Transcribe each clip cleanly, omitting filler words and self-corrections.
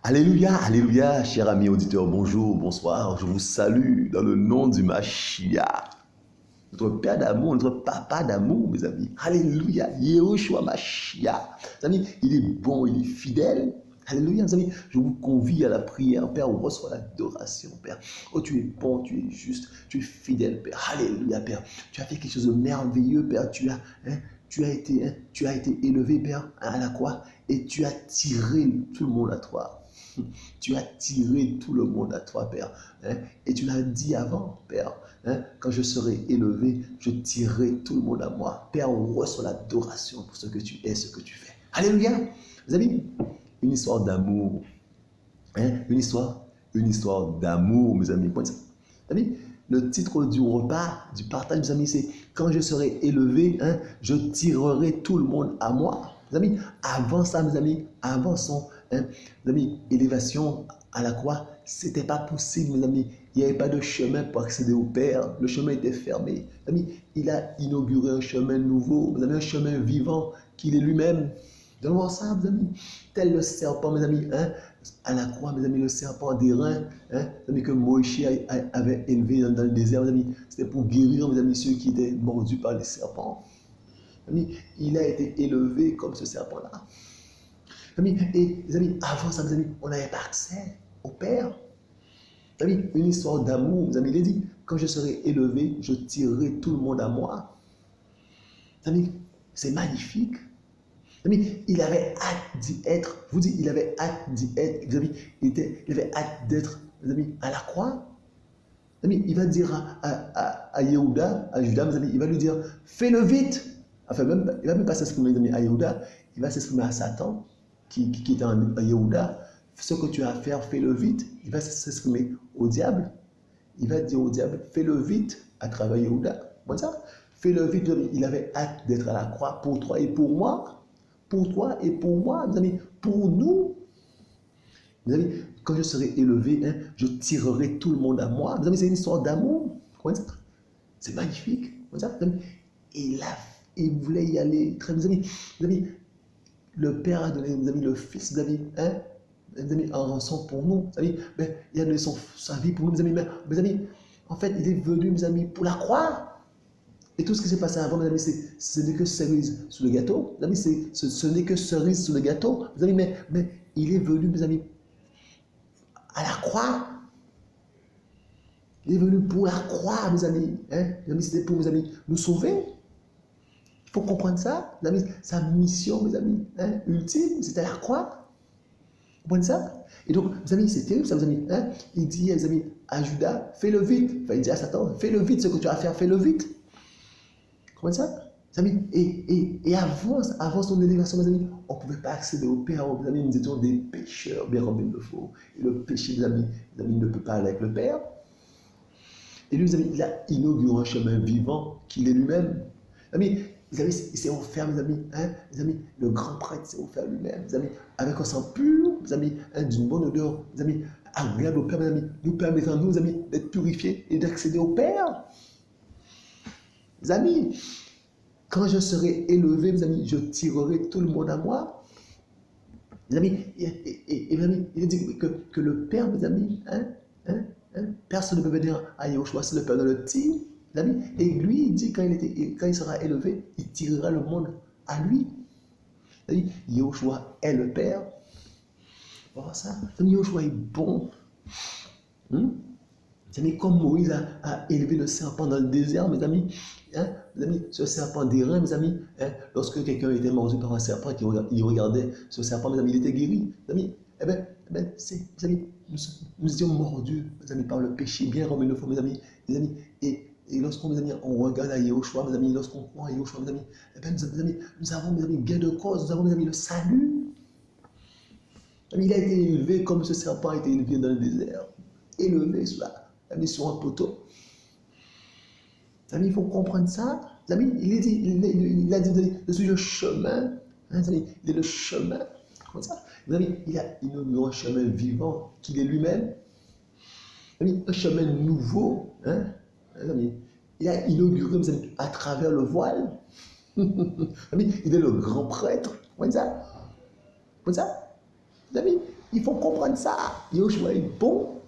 Alléluia, alléluia, chers amis auditeurs, bonjour, bonsoir, je vous salue dans le nom du Mashiach, notre Père d'amour, notre Papa d'amour, mes amis. Alléluia, Yehoshua Mashiach. Mes amis, il est bon, il est fidèle. Alléluia, mes amis, je vous convie à la prière, Père, on reçoit l'adoration, Père. Oh, tu es bon, tu es juste, tu es fidèle, Père. Alléluia, Père. Tu as fait quelque chose de merveilleux, Père. Tu as été élevé, Père, à la croix, et tu as tiré tout le monde à toi. Tu as tiré tout le monde à toi, Père. Et tu l'as dit avant, Père. Quand je serai élevé, je tirerai tout le monde à moi. Père, on reçoit l'adoration pour ce que tu es, ce que tu fais. Alléluia. Mes amis, une histoire d'amour. Une histoire d'amour, mes amis. Mes amis, le titre du repas, du partage, mes amis, c'est « Quand je serai élevé, je tirerai tout le monde à moi ». Mes amis, avant ça, mes amis, avant son mes amis, élévation à la croix, ce n'était pas possible, mes amis. Il n'y avait pas de chemin pour accéder au Père. Le chemin était fermé. Mes amis, il a inauguré un chemin nouveau, mes amis, un chemin vivant qu'il est lui-même. Vous allez voir ça, mes amis. Tel le serpent, mes amis, à la croix, mes amis, le serpent d'airain, mes amis, que Moïse avait élevé dans le désert, mes amis. C'était pour guérir, mes amis, ceux qui étaient mordus par les serpents. Mes amis, il a été élevé comme ce serpent-là. Et les amis, avant ça, mes amis, on n'avait pas accès au Père. Mes amis, une histoire d'amour, mes amis, il a dit, quand je serai élevé, je tirerai tout le monde à moi. Mes amis, c'est magnifique. Mes amis, il avait hâte d'y être. Je vous dis, il avait hâte d'y être. Mes amis, il avait hâte d'être, mes amis, à la croix. Mes amis, il va dire à Yehuda, à Judas, mes amis, il va lui dire, fais-le vite. Enfin, il ne va même pas s'exprimer, mes amis, à Yehuda, il va s'exprimer à Satan, qui est en Yehuda. Ce que tu as à faire, fais-le vite. Il va s'exprimer au diable. Il va dire au diable, fais-le vite à travers Yehuda. Comme ça, fais-le vite. Il avait hâte d'être à la croix pour toi et pour moi. Pour toi et pour moi, mes amis, pour nous. Mes amis, quand je serai élevé, je tirerai tout le monde à moi. Mes amis, c'est une histoire d'amour. C'est magnifique. Et là, il voulait y aller. Mes amis, le Père a donné, mes amis, le Fils, mes amis, en rançon pour nous. Mes amis, mais il a donné sa vie pour nous, mes amis. Mais, mes amis, en fait, il est venu, mes amis, pour la croix. Et tout ce qui s'est passé avant, mes amis, ce n'est que cerise sous le gâteau. Mes amis, ce n'est que cerise sous le gâteau. Mes amis, mais il est venu, mes amis, à la croix. Il est venu pour la croix, mes amis. Mes amis, c'était pour, mes amis, nous sauver. Il faut comprendre ça. Mes amis, sa mission, mes amis, ultime, c'était la croix. Vous comprenez ça? Et donc, mes amis, c'est terrible ça, mes amis. Il dit, mes amis, à Judas, fais-le vite. Enfin, il dit à Satan, fais-le vite, ce que tu as à faire, fais-le vite. Comment ça? Mes amis, et avant son élévation, mes amis, on ne pouvait pas accéder au Père. Mes amis, nous étions des pécheurs, bien comme il le faut. Et le péché, mes amis, ne peut pas aller avec le Père. Et lui, mes amis, il a inauguré un chemin vivant qu'il est lui-même. Mes amis, il s'est offert, mes amis, le grand prêtre s'est offert lui-même, mes amis, avec un sang pur, mes amis, d'une bonne odeur, mes amis, agréable au Père, mes amis, nous permettant, mes amis, d'être purifiés et d'accéder au Père. Mes amis, quand je serai élevé, mes amis, je tirerai tout le monde à moi. Mes amis, mes amis, il a dit que le Père, mes amis, personne ne peut venir à Yehoshua si le Père ne le tire. Mes amis, et lui, il dit quand il sera élevé, il tirera le monde à lui. Mes amis, Yehoshua est le Père. Voilà ça. Mes amis, Yehoshua est bon. Mes amis, comme Moïse a élevé le serpent dans le désert, mes amis, ce serpent d'airain, mes amis, lorsque quelqu'un était mordu par un serpent et qu'il regardait ce serpent, mes amis, il était guéri. Mes amis, mes amis, nous étions mordus, mes amis, par le péché, bien comme il le faut, mes amis, et lorsqu'on, mes amis, on regarde à Yehoshua, mes amis, lorsqu'on croit à Yehoshua, mes amis, mes amis, nous avons, mes amis, gain de cause, nous avons, mes amis, le salut. Mes amis, il a été élevé comme ce serpent a été élevé dans le désert, élevé sur un poteau. Mes amis, il faut comprendre ça. Mes amis, il a dit, je suis le chemin. Mes amis, il est le chemin. Comme ça. Mes amis, il a inauguré un chemin vivant qu'il est lui-même. Mes amis, un chemin nouveau. Mes amis, il a inauguré, mes amis, à travers le voile. Mes amis, il est le grand prêtre. Comme ça. Comme ça. Mes amis, Il faut comprendre ça. Yahushua est bon.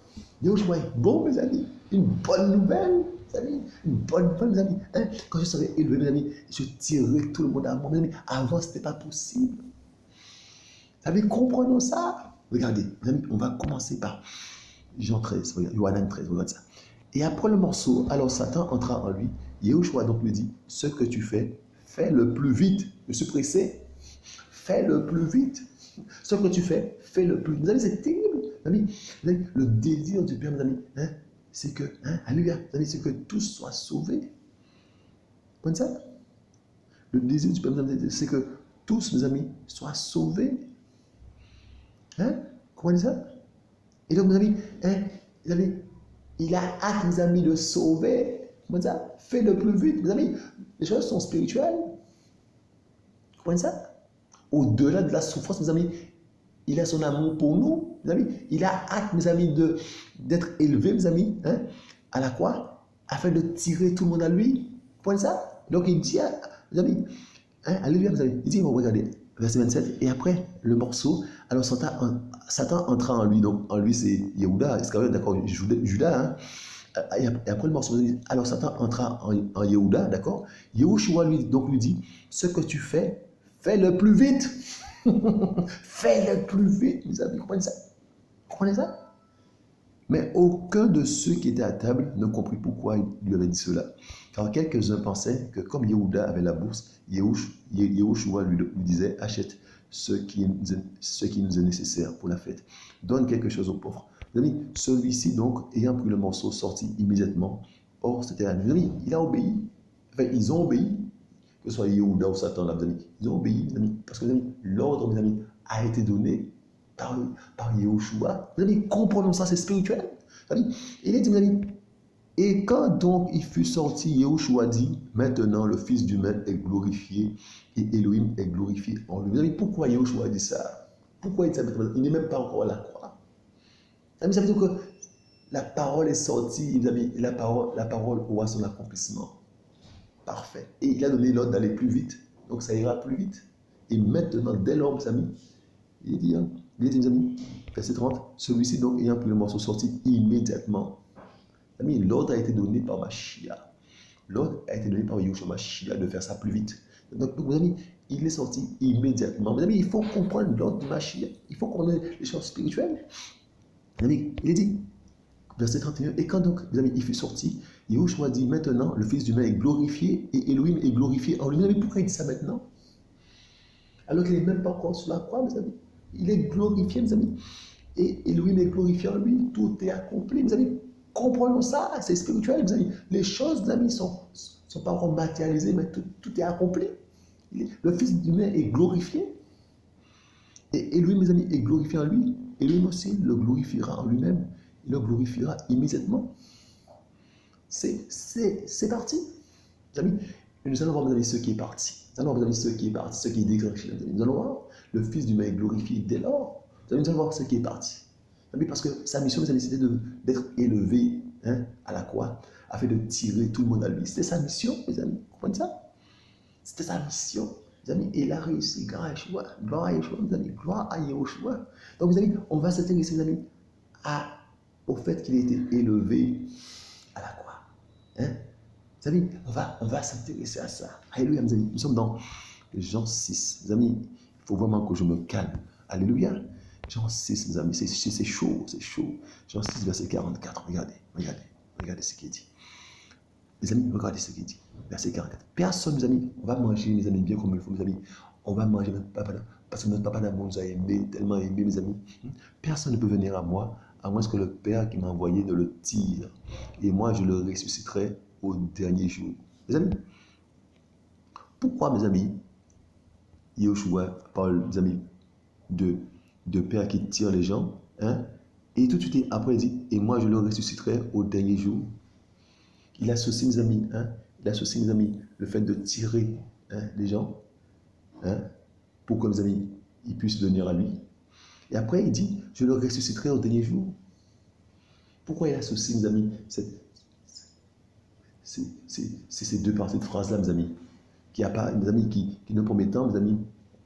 Yahushua est bon, mes amis. Une bonne nouvelle, mes amis. Une bonne nouvelle, mes amis. Hein? Quand je serai élevé, mes amis, je tirerai tout le monde à moi, mes amis. Avant, ce n'était pas possible. Vous savez, comprenons ça. Regardez, mes amis, on va commencer par Jean 13, regarde, Yohanan 13, regarde ça. Et après le morceau, alors Satan entra en lui. Yahushua donc lui dit, ce que tu fais, fais le plus vite. Je suis pressé. Fais le plus vite. Ce que tu fais, fais le plus vite. Mes amis, c'est terrible. Mes amis, le désir du Père, mes amis, hein, c'est que, alléluia, mes amis, c'est que tous soient sauvés. Vous comprenez ça? Le désir du Père, mes amis, c'est que tous, mes amis, soient sauvés. Hein? Comprenez ça? Et donc, mes amis, il a hâte, mes amis, de sauver. Comment ça? Fais le plus vite. Mes amis, les choses sont spirituelles. Vous comprenez ça? Au-delà de la souffrance, mes amis, il a son amour pour nous. Mes amis, il a hâte, mes amis, d'être élevé, mes amis, hein, à la croix, afin de tirer tout le monde à lui. Vous comprenez ça? Donc, il dit, mes amis, hein, alléluia, mes amis, il dit, regardez, verset 27, et après le morceau, alors Satan entra en lui, donc en lui c'est Yehuda, Iscariot, d'accord, Judas, hein. Et après le morceau, alors Satan entra en Yehuda, d'accord. Yahushua lui dit, ce que tu fais, fais le plus vite. Fais le plus vite, mes amis, comprenez ça? Comprenez ça? Mais aucun de ceux qui étaient à table ne comprit pourquoi il lui avait dit cela. Car quelques-uns pensaient que comme Yehuda avait la bourse, Yahushua lui disait, achète ce qui nous est nécessaire pour la fête. Donne quelque chose aux pauvres. Celui-ci donc, ayant pris le morceau, sortit immédiatement. Or, c'était la nuit. Il a obéi. Enfin, ils ont obéi. Que ce soit Yehuda ou Satan, là, mes amis. Ils ont obéi, mes amis. Parce que, mes amis, l'ordre, mes amis, a été donné par Yahushua. Mes amis, comprenons ça, c'est spirituel. Mes amis, il est dit, mes amis, et quand donc il fut sorti, Yahushua dit, maintenant le Fils d'humain est glorifié et Elohim est glorifié en lui. Mes amis, pourquoi Yahushua dit ça? Pourquoi il dit ça? Il n'est même pas encore à la croix. Ça veut dire que la parole est sortie, et la parole aura son accomplissement. Parfait. Et il a donné l'ordre d'aller plus vite. Donc ça ira plus vite. Et maintenant, dès lors, mes amis, il dit, mes amis, verset 30, celui-ci donc ayant pris le morceau sorti immédiatement. Amis, l'ordre a été donné par Mashiach. L'ordre a été donné par Yahushua Mashiach de faire ça plus vite. Donc, mes amis, il est sorti immédiatement. Mes amis, il faut comprendre l'ordre de Mashiach. Il faut comprendre les choses spirituelles. Mes amis, il est dit, verset 31, et quand donc, mes amis, il fut sorti, Yahushua dit, maintenant, le Fils d'humain est glorifié et Elohim est glorifié en lui. Mes amis, pourquoi il dit ça maintenant? Alors qu'il n'est même pas encore sur la croix, mes amis. Il est glorifié, mes amis. Et Elohim est glorifié en lui. Tout est accompli, mes amis. Comprenons ça, c'est spirituel, mes amis. Les choses, mes amis, sont pas encore matérialisées, mais tout est accompli. Le Fils d'humain est glorifié. Et Elohim, mes amis, est glorifié en lui. Elohim aussi le glorifiera en lui-même. Il le glorifiera immédiatement. C'est parti. Mes amis, nous allons voir, mes amis, ce qui est parti. Nous allons voir, mes amis, ce qui est parti, ce qui est déclenché. Nous allons voir, le Fils d'humain est glorifié dès lors. Nous allons voir ce qui est parti. Parce que sa mission, mes amis, c'était d'être élevé, hein, à la croix, afin de tirer tout le monde à lui. C'était sa mission, mes amis. Vous comprenez ça? C'était sa mission, mes amis. Et il a réussi. Gloire à Yeshua. Gloire à Yeshua, mes amis. Gloire à Yeshua. Donc, mes amis, on va s'intéresser, mes amis, au fait qu'il ait été élevé à la croix. Hein? Mes amis, on va s'intéresser à ça. Alléluia, mes amis. Nous sommes dans Jean 6. Mes amis, il faut vraiment que je me calme. Alléluia. Jean 6, mes amis, c'est chaud, c'est chaud. Jean 6, verset 44, regardez ce qu'il dit. Mes amis, regardez ce qu'il dit. Verset 44. Personne, mes amis, on va manger, mes amis, bien comme il faut, mes amis. On va manger, parce que notre papa d'amour nous a aimés, tellement aimés, mes amis. Personne ne peut venir à moi, à moins que le Père qui m'a envoyé ne le tire. Et moi, je le ressusciterai au dernier jour. Mes amis, pourquoi, mes amis, Yahushua parle, mes amis, de Père qui tire les gens, hein? Et tout de suite après il dit, et moi je le ressusciterai au dernier jour. Il associe, mes amis, hein? Il associe, mes amis, le fait de tirer, hein, les gens, hein? Pour que, mes amis, ils puissent venir à lui. Et après il dit, je le ressusciterai au dernier jour. Pourquoi il associe, mes amis, ces deux parties de phrase-là, mes amis, qui a pas, mes amis, qui ne promettant, mes amis,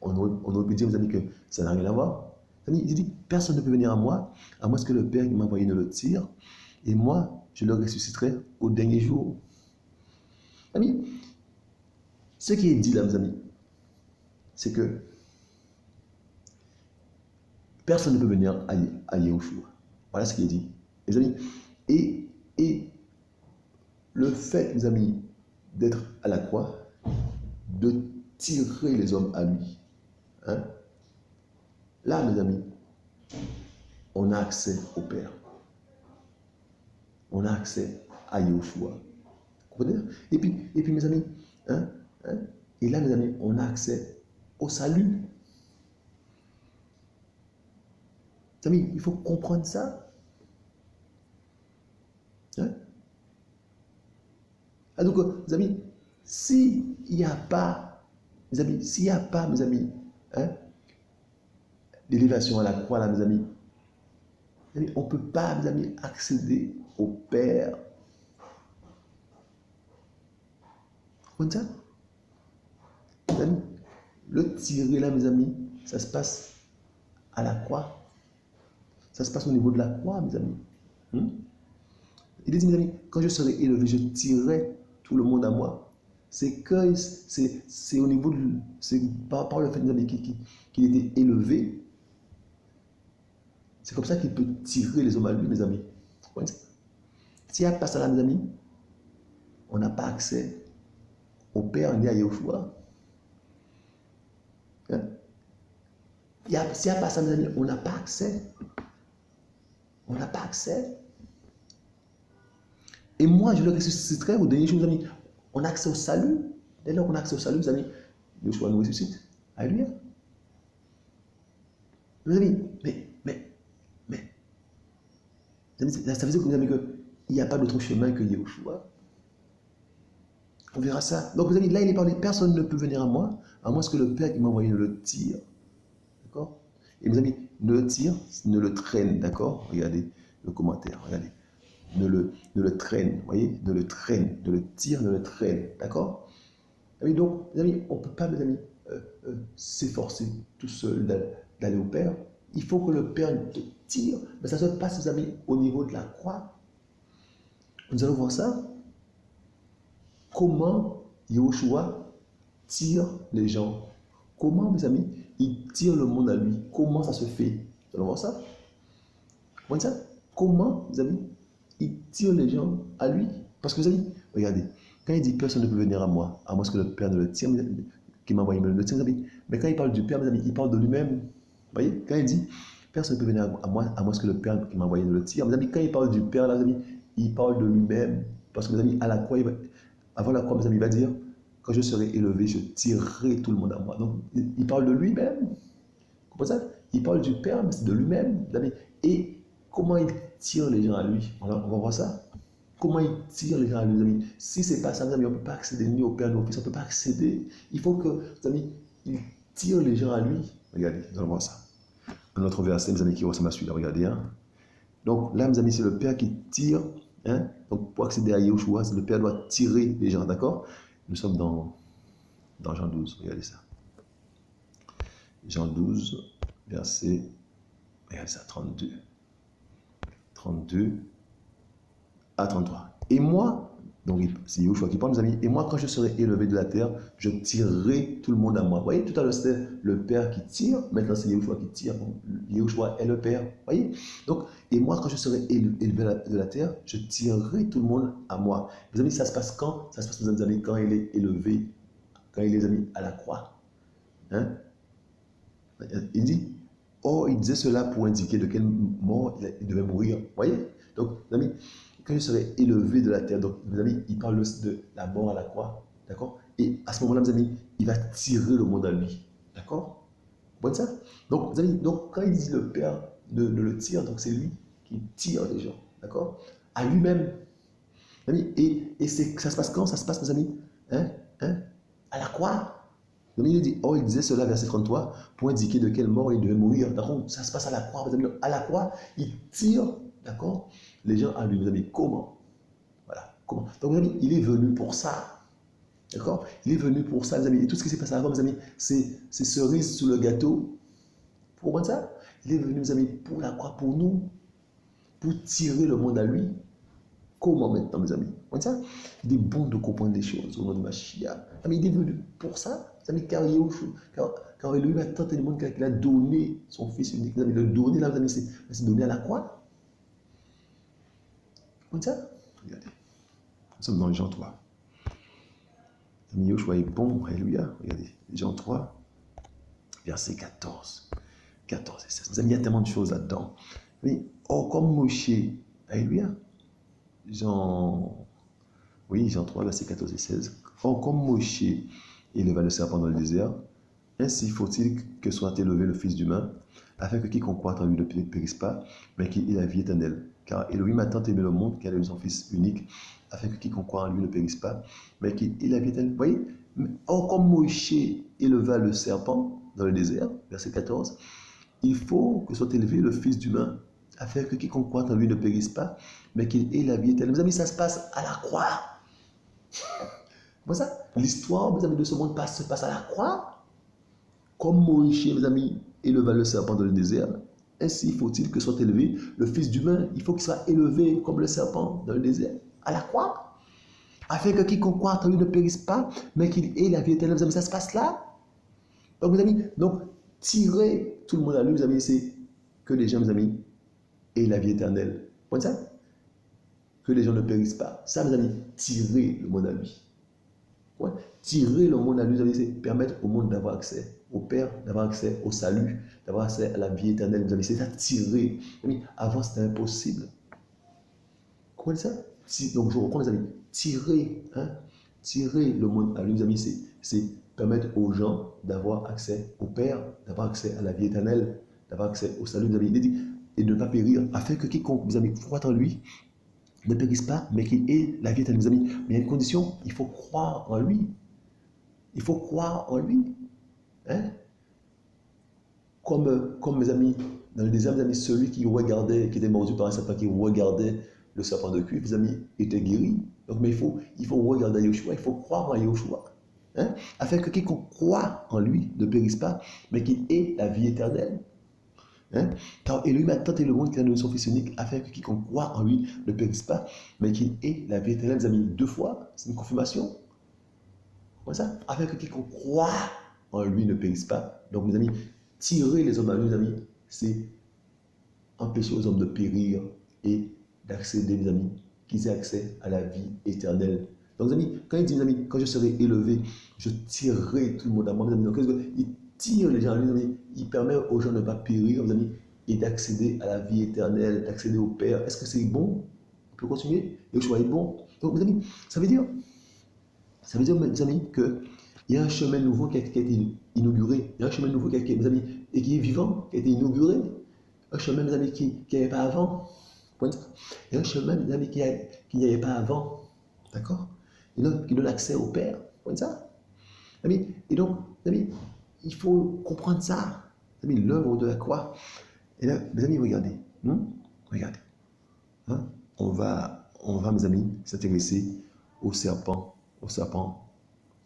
on aurait pu dire, mes amis, que ça n'a rien à voir. Il dit, personne ne peut venir à moins que le Père qui m'a envoyé ne le tire, et moi, je le ressusciterai au dernier jour. Amis, ce qui est dit là, mes amis, c'est que personne ne peut venir à Yahushua. Voilà ce qui est dit. Mes amis, et le fait, mes amis, d'être à la croix, de tirer les hommes à lui, hein, là, mes amis, on a accès au Père. On a accès à Yahushua. Vous comprenez? Et puis mes amis, hein, et là, mes amis, on a accès au salut. Mes amis, il faut comprendre ça. Hein? Ah, donc, mes amis, s'il n'y a pas, mes amis, s'il n'y a pas, mes amis, hein, l'élévation à la croix, là, mes amis, on ne peut pas, mes amis, accéder au Père. Vous comprenez ça? Mes amis, le tirer là, mes amis, ça se passe à la croix. Ça se passe au niveau de la croix, mes amis. Il dit, mes amis, quand je serai élevé, je tirerai tout le monde à moi. C'est au niveau de. C'est par le fait, mes amis, qu'il était élevé. C'est comme ça qu'il peut tirer les hommes à lui, mes amis. S'il n'y a pas ça là, mes amis, on n'a pas accès au Père ni à Yahushua. Hein? S'il n'y a pas ça, mes amis, on n'a pas accès. On n'a pas accès. Et moi, je le ressusciterai au dernier jour, mes amis. On a accès au salut. Dès lors qu'on a accès au salut, mes amis, Yahushua nous ressuscite. Alléluia. Mes amis, ça veut dire, mes amis, qu'il n'y a pas d'autre chemin que Yahushua. On verra ça. Donc, mes amis, là, il est parlé, personne ne peut venir à moins que le Père qui m'a envoyé ne le tire. D'accord? Et mes amis, ne le tire, ne le traîne. D'accord? Regardez le commentaire. Regardez. Ne le traîne. Vous voyez? Ne le traîne. Ne le tire, ne le traîne. D'accord? Donc, mes amis, on ne peut pas, mes amis, s'efforcer tout seul d'aller au Père. Il faut que le Père te tire. Mais ça se passe, mes amis, au niveau de la croix. Nous allons voir ça. Comment Yahushua tire les gens. Comment, mes amis, il tire le monde à lui. Comment ça se fait? Nous allons voir ça. Comment ça? Comment, mes amis, il tire les gens à lui? Parce que, mes amis, regardez, quand il dit personne ne peut venir à moins que le Père ne le tire, qui m'a envoyé le tire, mes amis. Mais quand il parle du Père, mes amis, il parle de lui-même. Vous voyez, quand il dit personne ne peut venir à moi que le Père qui m'a envoyé ne le tire, mes amis, quand il parle du Père, là, mes amis, il parle de lui-même. Parce que, mes amis, à la croix, avant la croix, mes amis, il va dire quand je serai élevé, je tirerai tout le monde à moi. Donc, il parle de lui-même. Vous comprenez ça? Il parle du Père, mais c'est de lui-même. Et comment il tire les gens à lui? On va voir ça. Comment il tire les gens à lui, mes amis? Si ce n'est pas ça, mes amis, on ne peut pas accéder ni au Père ni au Fils, on ne peut pas accéder. Il faut que, mes amis, il tire les gens à lui. Regardez, nous allons voir ça. Un autre verset, mes amis, qui ressemble à celui-là, regardez. Hein? Donc là, mes amis, c'est le Père qui tire. Hein? Donc pour accéder à Yahushua, le Père doit tirer les gens, d'accord? Nous sommes dans Jean 12, regardez ça. Jean 12, verset, regardez ça, 32. 32 à 33. Et moi, donc c'est Yahushua qui parle, mes amis, et moi, quand je serai élevé de la terre, je tirerai tout le monde à moi. Vous voyez, tout à l'heure, c'était le Père qui tire, maintenant c'est Yahushua qui tire. Yahushua est le Père. Vous voyez? Donc, et moi, quand je serai élevé de la terre, je tirerai tout le monde à moi. Mes amis, ça se passe quand? Ça se passe, mes amis, quand il est élevé, quand il est, amis, à la croix. Hein? Il dit, oh, il disait cela pour indiquer de quelle mort il devait mourir. Vous voyez? Donc, mes amis, quand je serai élevé de la terre, donc, mes amis, il parle de la mort à la croix. D'accord? Et à ce moment-là, mes amis, il va tirer le monde à lui. D'accord? Vous voyez ça? Donc, mes amis, donc, quand il dit le Père de le tire, donc c'est lui qui tire les gens. D'accord? À lui-même. Et ça se passe quand? Ça se passe, mes amis, à la croix. Donc il dit, oh, il disait cela, verset 33, pour indiquer de quelle mort il devait mourir. D'accord? Ça se passe à la croix, mes amis. À la croix, il tire, d'accord, les gens à lui. Mes amis, comment? Voilà, comment? Donc, mes amis, il est venu pour ça. D'accord? Il est venu pour ça, mes amis. Et tout ce qui s'est passé avant, mes amis, c'est cerise sous le gâteau. Vous comprenez ça? Il est venu, mes amis, pour la croix, pour nous, pour tirer le monde à lui. Comment maintenant, mes amis? On dit ça? Il est bon de comprendre les choses au nom de Mashiach. Mais il est venu pour ça, mes amis, car lui a tant de monde qu'il a donné son fils unique. Mes amis, le donner, là, mes amis, c'est donné à la croix. On dit ça? Regardez. Nous sommes dans Jean 3. Mes amis, Yoshua est bon, alléluia. Regardez, Jean 3, verset 14. 14 et 16. Mes amis, il y a tellement de choses là-dedans. Mais, oh, comme Moshe, alléluia. Jean 3, verset 14 et 16. Or, comme Moshe éleva le serpent dans le désert, ainsi faut-il que soit élevé le Fils d'humain, afin que quiconque croit en lui ne périsse pas, mais qu'il ait la vie éternelle. Car Elohim a tant aimé le monde qu'il a donné son Fils unique, afin que quiconque croit en lui ne périsse pas, mais qu'il ait la vie éternelle. Vous voyez? Or, comme Moshe éleva le serpent dans le désert, verset 14, il faut que soit élevé le Fils d'humain, afin que quiconque croit en lui ne périsse pas, mais qu'il ait la vie éternelle. Mes amis, ça se passe à la croix. Voilà ça. L'histoire, mes amis, de ce monde se passe à la croix. Comme Moïse, mes amis, éleva le serpent dans le désert, ainsi faut-il que soit élevé le Fils d'humain. Il faut qu'il soit élevé comme le serpent dans le désert, à la croix, afin que quiconque croit en lui ne périsse pas, mais qu'il ait la vie éternelle. Mes amis, ça se passe là. Donc, mes amis, tirer tout le monde à lui, mes amis, c'est que les gens, mes amis, aient la vie éternelle. Vous comprenez ça? Que les gens ne périssent pas. Ça, mes amis, tirer le monde à lui. Ouais. Tirer le monde à lui, c'est permettre au monde d'avoir accès au Père, d'avoir accès au salut, d'avoir accès à la vie éternelle. Mes amis, c'est ça, tirer. Avant, c'était impossible. Vous comprenez ça? Donc, je reprends, mes amis. Tirer le monde à lui, mes amis, c'est permettre aux gens d'avoir accès au Père, d'avoir accès à la vie éternelle, d'avoir accès au salut, mes amis. Il dit, et de ne pas périr, afin que quiconque, mes amis, croit en lui, ne périsse pas, mais qu'il ait la vie éternelle, mes amis. Mais il y a une condition, il faut croire en lui. Il faut croire en lui. Hein? Comme mes amis, dans le désert, mes amis, celui qui regardait, qui était mordu par un serpent, qui regardait le serpent de cuivre, mes amis, était guéri. Donc, mais il faut regarder à Yoshua, il faut croire en Yoshua. Hein? Afin que quiconque croit en lui ne périsse pas, mais qu'il ait la vie éternelle. Hein? Car Elohim a tant aimé le monde qu'il a donné son Fils unique, afin que quiconque croit en lui ne périsse pas, mais qu'il ait la vie éternelle. Mes amis, 2 fois, c'est une confirmation. Comme ça, afin que quiconque croit en lui ne périsse pas. Donc, mes amis, tirer les hommes à lui, mes amis, c'est empêcher aux hommes de périr et d'accéder, mes amis, qu'ils aient accès à la vie éternelle. Donc, mes amis, quand il dit, mes amis, quand je serai élevé, je tirerai tout le monde à moi, mes amis. Donc, il tire les gens à lui, mes amis, il permet aux gens de ne pas périr, mes amis, et d'accéder à la vie éternelle, d'accéder au Père. Est-ce que c'est bon? On peut continuer? Le choix est bon. Donc, mes amis, ça veut dire, mes amis, qu'il y a un chemin nouveau qui a été inauguré. Il y a un chemin nouveau mes amis, et qui est vivant, qui a été inauguré. Un chemin, mes amis, qui n'y avait pas avant. Il y a un chemin, mes amis, qui n'y avait pas avant. D'accord? Qui donne accès au Père. Vous ça? Et donc, mes amis, il faut comprendre ça. Mes amis, l'œuvre de la croix. Et là, mes amis, regardez. Regardez. Hein? On va, mes amis, s'intéresser au serpent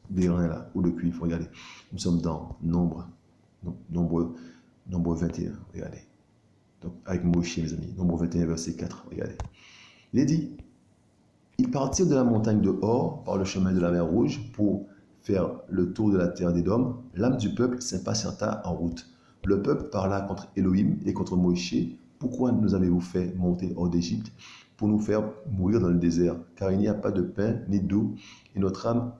d'airain là, ou de cuivre. Regardez. Nous sommes dans Nombre 21. Regardez. Donc, avec Moshe, mes amis. Nombre 21, verset 4. Regardez. Il est dit, ils partirent de la montagne de Hor par le chemin de la mer Rouge pour faire le tour de la terre d'Édom. L'âme du peuple s'impatienta en route. Le peuple parla contre Elohim et contre Moïse. Pourquoi nous avez-vous fait monter hors d'Égypte pour nous faire mourir dans le désert? Car il n'y a pas de pain ni d'eau, et notre âme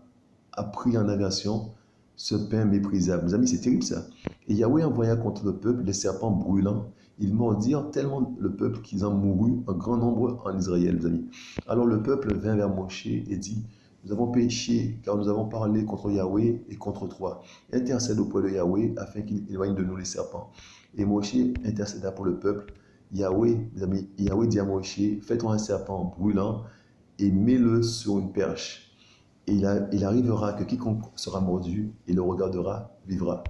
a pris en aversion ce pain méprisable. Mes amis, c'est terrible ça. Et Yahweh envoya contre le peuple des serpents brûlants. Ils mordirent tellement le peuple qu'ils en moururent un grand nombre en Israël, mes amis. Alors le peuple vint vers Moshe et dit, nous avons péché, car nous avons parlé contre Yahweh et contre toi. Intercède auprès de Yahweh, afin qu'il éloigne de nous les serpents. Et Moshe intercéda pour le peuple. Yahweh, mes amis, Yahweh dit à Moshe, fais-toi un serpent brûlant et mets-le sur une perche. Et il arrivera que quiconque sera mordu et le regardera vivra.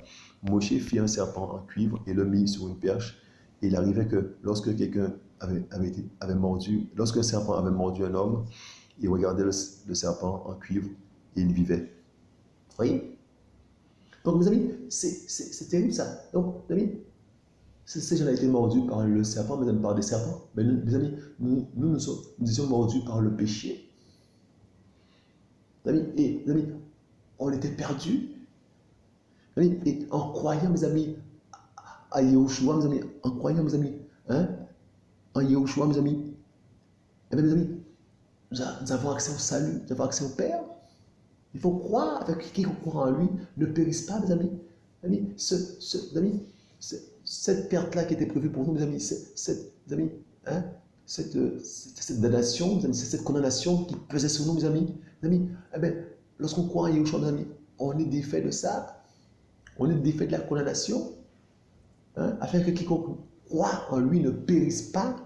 Moshe fit un serpent en cuivre et le mit sur une perche. Et il arrivait que lorsque quelqu'un avait mordu, lorsqu'un serpent avait mordu un homme, il regardait le serpent en cuivre et il vivait. Vous voyez? Donc, mes amis, c'est terrible ça. Donc, mes amis, Ces gens-là étaient mordus par le serpent, mais par des serpents. Mais nous, mes amis, nous étions mordus par le péché. Mes amis, et mes amis, on était perdus. Mes amis, et en croyant, mes amis, à Yahushua, mes amis, en croyant, mes amis, hein, en Yahushua, mes amis, eh bien, mes amis, nous avons accès au salut, nous avons accès au Père. Il faut croire, avec qui croit en lui ne périsse pas, mes amis. Mes amis, mes amis, cette perte-là qui était prévue pour nous, mes amis, mes amis, hein, cette damnation, cette condamnation qui pesait sur nous, mes amis, eh bien, lorsqu'on croit en Yahushua, mes amis, on est défait de ça. On est défait de la condamnation, hein, afin que quiconque croit en lui ne périsse pas.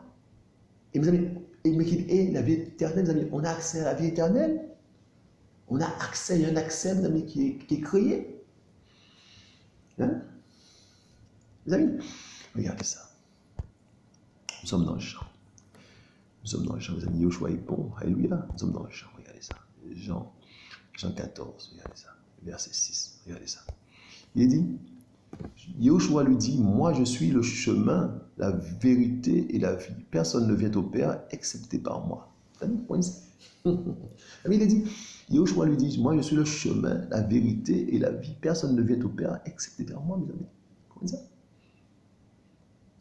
Et mes amis, mais qu'il ait la vie éternelle, mes amis, on a accès à la vie éternelle. On a accès, il y a un accès, mes amis, qui est créé. Hein? Mes amis, regardez ça. Nous sommes dans le champ. Nous sommes dans le champ, mes amis. Yoshua est bon. Alléluia. Nous sommes dans le champ. Regardez ça. Jean 14, regardez ça. Verset 6. Regardez ça. Il dit, Yoshua lui dit, moi je suis le chemin, la vérité et la vie. Personne ne vient au Père excepté par moi. Il a dit, Yoshua lui dit, moi je suis le chemin, la vérité et la vie. Personne ne vient au Père excepté par moi, mes amis. Comment ça?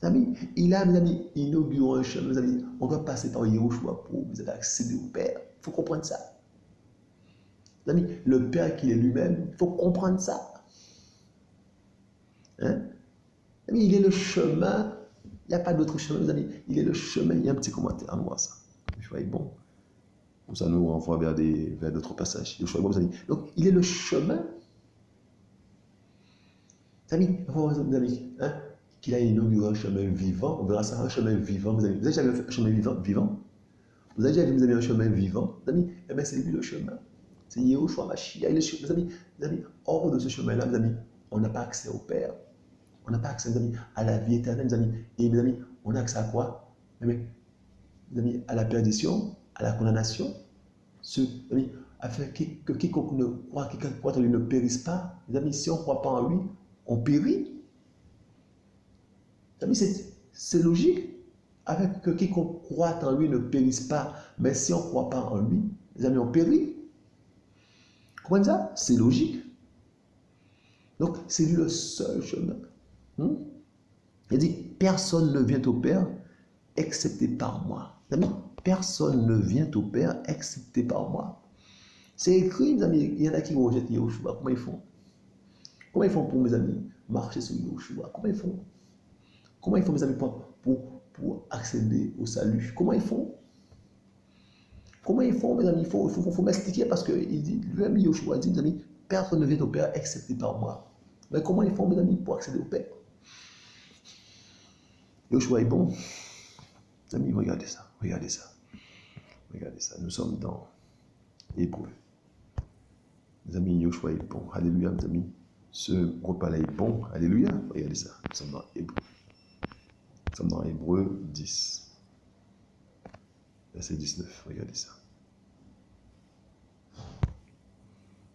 Mes amis, il a, mes amis, inauguré un chemin, mes amis. On doit passer par Yoshua pour accéder au Père. Il faut comprendre ça. Mes amis, le Père qui est lui-même, il faut comprendre ça. Hein? Mes amis, il est le chemin. Il n'y a pas d'autre chemin, mes amis. Il est le chemin. Il y a un petit commentaire en voir ça. Yoshua est bon. Ça nous renvoie vers d'autres passages. Yoshua est bon, mes amis. Donc, il est le chemin. Mes amis, hein? Qu'il a inauguré un chemin vivant. On verra ça, un chemin vivant, mes amis. Vous avez déjà vu un chemin vivant? Vous avez déjà vu, mes amis, un chemin vivant? Mes amis, eh bien, c'est lui le chemin. C'est Yahushua Mashiach. Mes amis, hors de ce chemin-là, mes amis, on n'a pas accès au Père. On n'a pas accès, mes amis, à la vie éternelle, mes amis. Et mes amis, on a accès à quoi? Mes amis, à la perdition, à la condamnation. Mes amis, afin que quiconque ne croit en lui ne périsse pas. Mes amis, si on ne croit pas en lui, on périt. Mes amis, c'est logique. Afin que quiconque croit en lui ne périsse pas. Mais si on ne croit pas en lui, mes amis, on périt. Comprenez ça? C'est logique. Donc, c'est lui le seul chemin. Il dit, personne ne vient au Père excepté par moi. Mes amis, personne ne vient au Père excepté par moi. C'est écrit, mes amis. Il y en a qui rejettent Yahushua. Comment ils font? Comment ils font pour, mes amis, marcher sur Yahushua? Comment ils font? Comment ils font, mes amis, pour accéder au salut? Comment ils font? Comment ils font, mes amis? Il faut m'expliquer parce que il dit, lui-même Yahushua dit, mes amis, personne ne vient au Père excepté par moi. Mais comment ils font, mes amis, pour accéder au Père? Yahushua est bon. Mes amis, regardez ça. Regardez ça. Regardez ça. Nous sommes dans Hébreu. Mes amis, Yahushua est bon. Alléluia, mes amis. Ce repas-là est bon. Alléluia. Regardez ça. Nous sommes dans Hébreu. Nous sommes dans Hébreu 10. Verset 19. Regardez ça.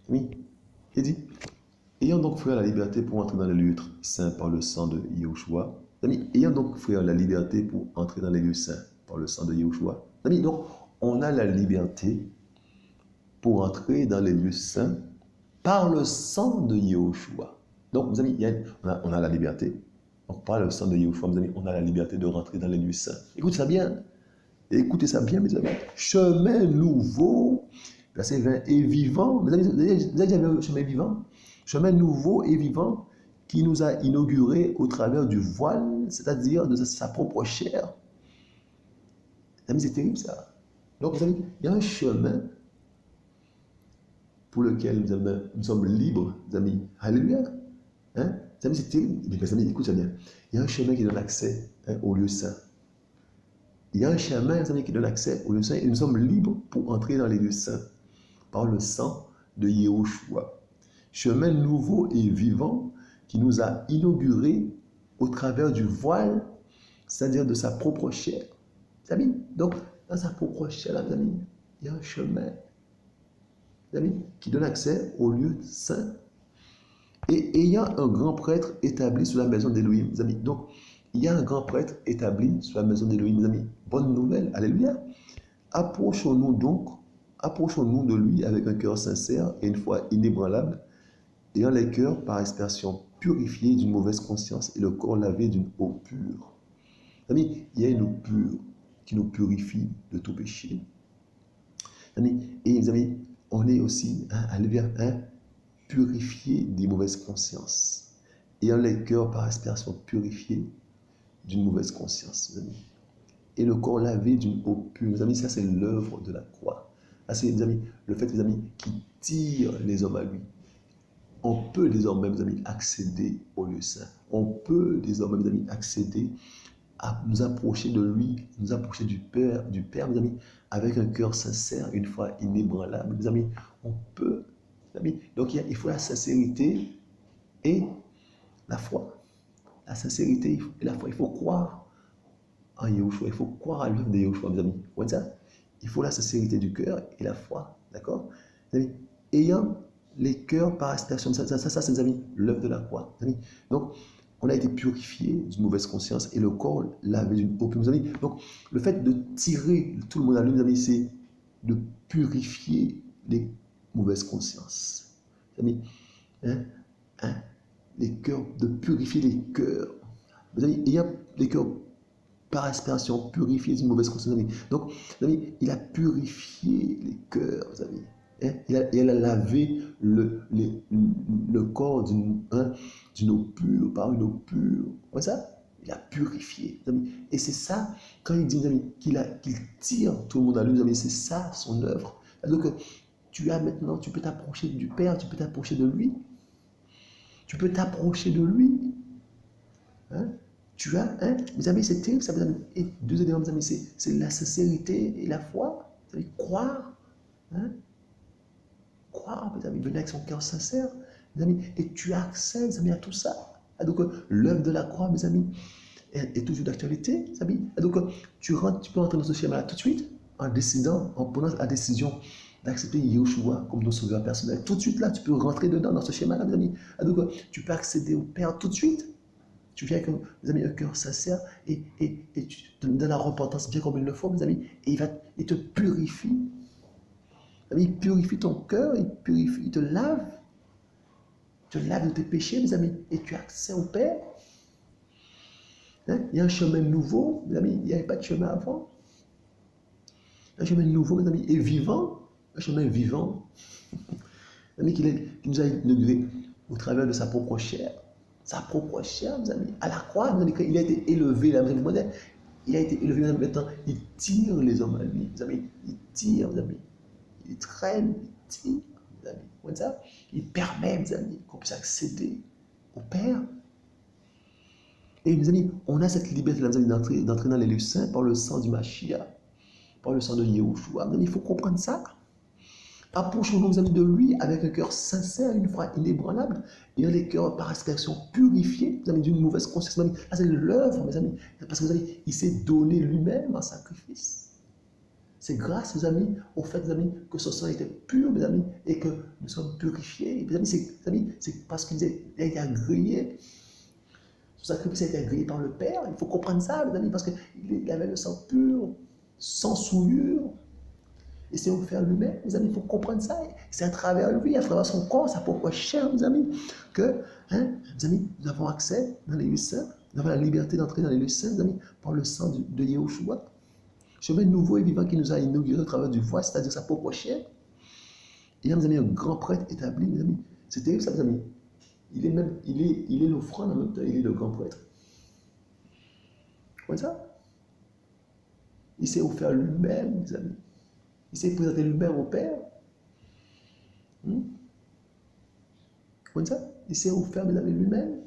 Oui. Il dit, ayant donc, frère, la liberté pour entrer dans les lieux saints par le sang de Yahushua. Amis, ayant donc, frère, la liberté pour entrer dans les lieux saints par le sang de Yahushua. Amis, donc, on a la liberté pour entrer dans les lieux saints par le sang de Yahushua. Donc, mes amis, on a la liberté. Donc, par le sang de Yahushua, mes amis, on a la liberté de rentrer dans les lieux saints. Écoutez ça bien. Écoutez ça bien, mes amis. Chemin nouveau, verset 20, et vivant. Mes amis, vous avez déjà vu un chemin vivant? Chemin nouveau et vivant qui nous a inauguré au travers du voile, c'est-à-dire de sa propre chair. Mes amis, c'est terrible ça. Donc, mes amis, il y a un chemin pour lequel nous sommes libres, mes amis. Alléluia. Hein? Mes amis, c'est terrible. Mes amis, écoutez ça bien. Il y a un chemin qui donne accès au lieu saint. Il y a un chemin, mes amis, qui donne accès au lieu saint et nous sommes libres pour entrer dans les lieux saints par le sang de Yahushua. Chemin nouveau et vivant qui nous a inauguré au travers du voile, c'est-à-dire de sa propre chair. Mes amis, donc, dans sa propre chair, mes amis, il y a un chemin, mes amis, qui donne accès au lieu saint. Et ayant un grand prêtre établi sur la maison d'Élohim, mes amis. Donc, il y a un grand prêtre établi sur la maison d'Élohim, mes amis. Bonne nouvelle, alléluia. Approchons-nous donc, approchons-nous de lui avec un cœur sincère et une foi inébranlable, ayant les cœurs par aspersion purifiés d'une mauvaise conscience et le corps lavé d'une eau pure. Amis, il y a une eau pure qui nous purifie de tout péché. Amis, et les amis, on est aussi, alléluia, purifié des mauvaises consciences, ayant les cœurs par aspersion purifiés d'une mauvaise conscience, mes amis. Et le corps lavé d'une eau pure. Mes amis, ça c'est l'œuvre de la croix. Ça c'est, mes amis, le fait, mes amis, qui tire les hommes à lui. On peut désormais, mes amis, accéder au lieu saint. On peut désormais, mes amis, accéder à nous approcher de lui, nous approcher du Père, mes amis, avec un cœur sincère, une foi inébranlable. Mes amis, on peut, mes amis. Donc il faut la sincérité et la foi. La sincérité et la foi. Il faut croire en Yahushua. Il faut croire à l'œuvre de Yahushua, mes amis. Vous voyez ça? Il faut la sincérité du cœur et la foi. D'accord? Ayant les cœurs par aspersion, ça c'est, mes amis, l'œuvre de la croix. Mes amis. Donc, on a été purifié d'une mauvaise conscience et le corps lavé d'une eau pure, mes amis. Donc, le fait de tirer tout le monde à lui, mes amis, c'est de purifier les mauvaises consciences. Mes amis, les cœurs, de purifier les cœurs. Mes amis, il y a les cœurs par aspiration purifiés d'une mauvaise conscience. Donc, mes amis, il a purifié les cœurs, mes amis. Il a lavé le corps d'une eau pure, par une eau pure. Vous voyez ça? Il a purifié. Mes amis. Et c'est ça, quand il dit, mes amis, qu'il tire tout le monde à lui, mes amis, c'est ça son œuvre. Donc, tu peux t'approcher du Père, tu peux t'approcher de lui. Tu peux t'approcher de lui. Tu as, mes amis, c'est terrible, ça, mes amis. Et deux éléments, mes amis, c'est la sincérité et la foi. Vous savez, croire. Croire, mes amis, venir avec son cœur sincère, mes amis, et tu as accès, mes amis, à tout ça. Donc, l'œuvre de la croix, mes amis, est toujours d'actualité, mes amis. Donc, tu peux entrer dans ce schéma-là tout de suite, en prenant la décision d'accepter Yahushua comme ton sauveur personnel. Tout de suite, là, tu peux rentrer dedans, dans ce schéma-là, mes amis. Donc, tu peux accéder au Père tout de suite. Tu viens avec, mes amis, un cœur sincère et tu te donnes la repentance bien comme il le faut, mes amis, et il te purifie. Il purifie ton cœur, il te lave de tes péchés, mes amis, et tu as accès au Père. Il y a un chemin nouveau, mes amis, il n'y avait pas de chemin avant. Un chemin nouveau, mes amis, et vivant, un chemin vivant, qui nous a inauguré au travers de sa propre chair. Sa propre chair, mes amis, à la croix, mes amis, quand il a été élevé, là, mes amis, il a été élevé, mes amis, maintenant, il tire les hommes à lui, mes amis, il tire, mes amis. Il traîne, il tire, mes amis. Vous voyez ça? Il permet, mes amis, qu'on puisse accéder au Père. Et mes amis, on a cette liberté, mes amis, d'entrer dans les lieux saints par le sang du Mashiach, par le sang de Yahushua. Mes amis, il faut comprendre ça. Approchons-nous, mes amis, de lui avec un cœur sincère, une foi inébranlable, et les cœurs par aspersion purifiés, mes amis, d'une mauvaise conscience. Mes amis, là, c'est l'œuvre, mes amis, parce que, mes amis, il s'est donné lui-même en sacrifice. C'est grâce, mes amis, au fait, mes amis, que ce sang était pur, mes amis, et que nous sommes purifiés. Mes amis, c'est parce qu'il a été agréé. Son sacrifice a été agréé par le Père. Il faut comprendre ça, mes amis, parce qu'il avait le sang pur, sans souillure. Et c'est offert lui-même, mes amis, il faut comprendre ça. C'est à travers lui, à travers son corps, sa propre chair, mes amis, que, mes amis, nous avons accès dans les lieux saints, nous avons la liberté d'entrer dans les lieux saints, mes amis, par le sang de Yahushua. Chemin nouveau et vivant qui nous a inauguré au travers du voie, c'est-à-dire sa propre chair. Et là, mes amis, un grand prêtre établi, mes amis. C'est terrible ça, mes amis. Il est l'offrande en même temps, il est le grand prêtre. Vous voyez ça? Il s'est offert lui-même, mes amis. Il s'est présenté lui-même au Père. Vous voyez ça? Il s'est offert, mes amis, lui-même.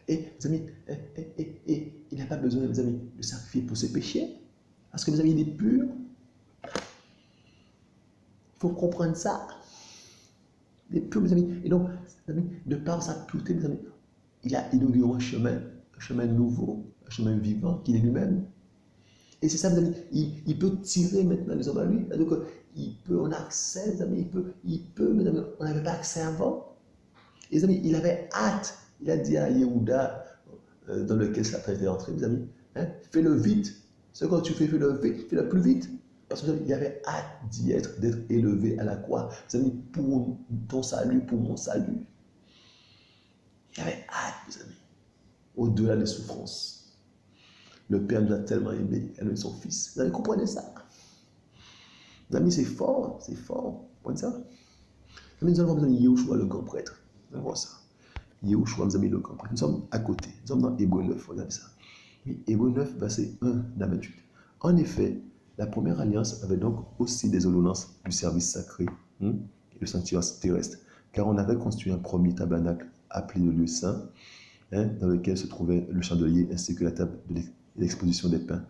Et, mes amis, il n'a pas besoin, mes amis, de sacrifier pour ses péchés. Parce que, mes amis, il est pur. Il faut comprendre ça. Il est pur, mes amis. Et donc, mes amis, de par sa pureté, mes amis, il a inauguré un chemin nouveau, un chemin vivant, qu'il est lui-même. Et c'est ça, mes amis, il peut tirer maintenant les hommes à lui. Donc, on a accès, mes amis, il peut, mes amis, on n'avait pas accès avant. Et les amis, il avait hâte Il a dit à Yehuda, dans lequel Satan était entré, mes amis, hein, fais-le vite. Ce que tu fais, fais-le plus vite. Parce qu'il y avait hâte d'y être, d'être élevé à la croix. Mes amis, pour ton salut, pour mon salut. Il y avait hâte, mes amis, au-delà des souffrances. Le Père nous a tellement aimé, il a donné son Fils. Vous avez compris ça? Mes amis, c'est fort, c'est fort. Vous comprenez ça? Mes amis, nous allons voir, mes amis, Yehoshua, le grand prêtre. Nous allons voir ça. Yehoshua, mes amis, le grand prêtre. Nous sommes à côté. Nous sommes dans Hébreux 9, regardez ça. Oui, Hébreux 9, verset 1 à 28. En effet, la première alliance avait donc aussi des ordonnances du service sacré et le sanctuaire terrestre, car on avait construit un premier tabernacle appelé le lieu saint, dans lequel se trouvait le chandelier ainsi que la table de l'exposition des pains.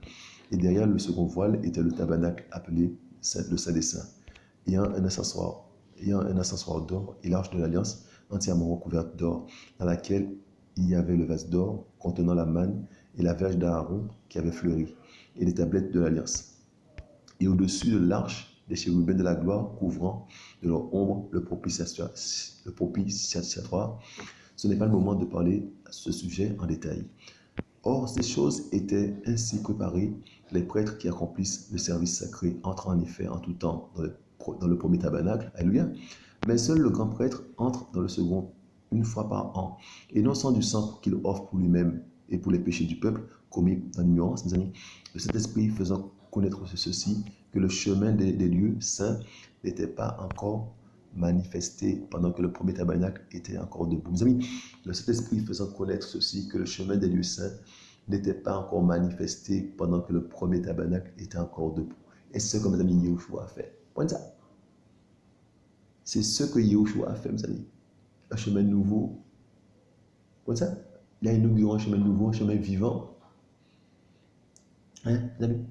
Et derrière le second voile était le tabernacle appelé le Saint des Saints, ayant un ascensoir d'or et l'arche de l'alliance entièrement recouverte d'or, dans laquelle il y avait le vase d'or contenant la manne et la verge d'Aaron qui avait fleuri, et les tablettes de l'alliance. Et au-dessus de l'arche, des chérubins de la gloire couvrant de leur ombre le propitiatoire. Ce n'est pas le moment de parler à ce sujet en détail. Or, ces choses étaient ainsi préparées. Les prêtres qui accomplissent le service sacré entrent en effet en tout temps dans le premier tabernacle. Alléluia. Mais seul le grand prêtre entre dans le second une fois par an, et non sans du sang qu'il offre pour lui-même et pour les péchés du peuple commis dans l'ignorance, mes amis. Le Saint-Esprit faisant connaître ceci, que le chemin des lieux saints n'était pas encore manifesté pendant que le premier tabernacle était encore debout. Mes amis, le Saint-Esprit faisant connaître ceci, que le chemin des lieux saints n'était pas encore manifesté pendant que le premier tabernacle était encore debout. Et c'est ce que mes amis Yehoshua a fait. Point ça. C'est ce que Yehoshua a fait, mes amis. Un chemin nouveau. Point ça. Il a inauguré un chemin nouveau, un chemin vivant. Hein, mes amis?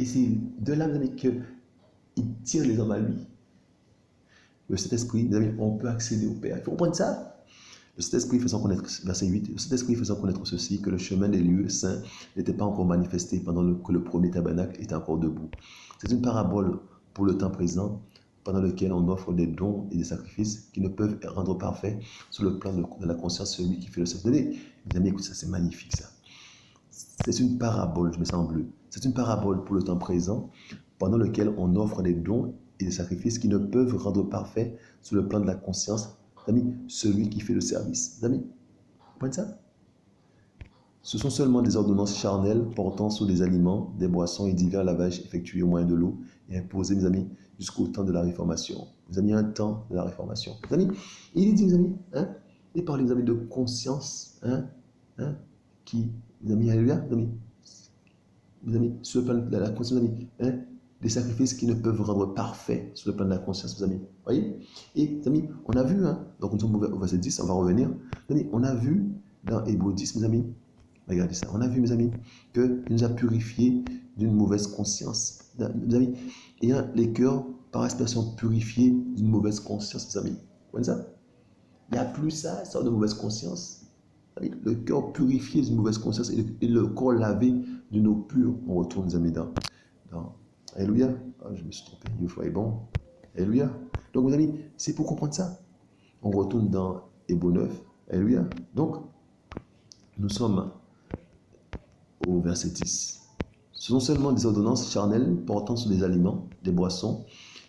Et c'est de là, mes amis, qu'il tire les hommes à lui. Le Saint-Esprit, mes amis, on peut accéder au Père. Il faut comprendre ça. Le Saint-Esprit faisant connaître, verset 8, le Saint-Esprit faisant connaître ceci, que le chemin des lieux saints n'était pas encore manifesté pendant que le premier tabernacle était encore debout. C'est une parabole pour le temps présent, pendant lequel on offre des dons et des sacrifices qui ne peuvent rendre parfait sur le plan de la conscience celui qui fait le sacrifice. Mes amis, écoutez, ça, c'est magnifique, ça. C'est une parabole, je me sens en bleu. C'est une parabole pour le temps présent, pendant lequel on offre des dons et des sacrifices qui ne peuvent rendre parfait sur le plan de la conscience, amis, celui qui fait le service. Amis, vous comprenez ça? Ce sont seulement des ordonnances charnelles portant sur des aliments, des boissons et divers lavages effectués au moyen de l'eau et imposés, mes amis, jusqu'au temps de la Réformation. Mes amis, un temps de la Réformation. Mes amis, il dit, mes amis, il parle, mes amis, de conscience, qui, mes amis, alléluia, mes amis, sur le plan de la conscience, mes amis, des sacrifices qui ne peuvent rendre parfait sur le plan de la conscience, mes amis. Voyez? Et, mes amis, on a vu, donc nous sommes au verset 10, on va revenir. Mes amis, on a vu dans Hébreux 10, mes amis, regardez ça, on a vu, mes amis, qu'il nous a purifiés d'une mauvaise conscience. Mes amis, ayant les cœurs par expression purifiés d'une mauvaise conscience, mes amis. Vous voyez ça? Il n'y a plus ça, sorte de mauvaise conscience. Le cœur purifié d'une mauvaise conscience et le corps lavé d'une eau pure. On retourne, mes amis, dans Alléluia. Je me suis trompé, Yehoshua est bon. Alléluia. Donc, mes amis, c'est pour comprendre ça. On retourne dans Hébreux 9. Alléluia. Donc, nous sommes au verset 10. Ce sont seulement des ordonnances charnelles portant sur des aliments, des boissons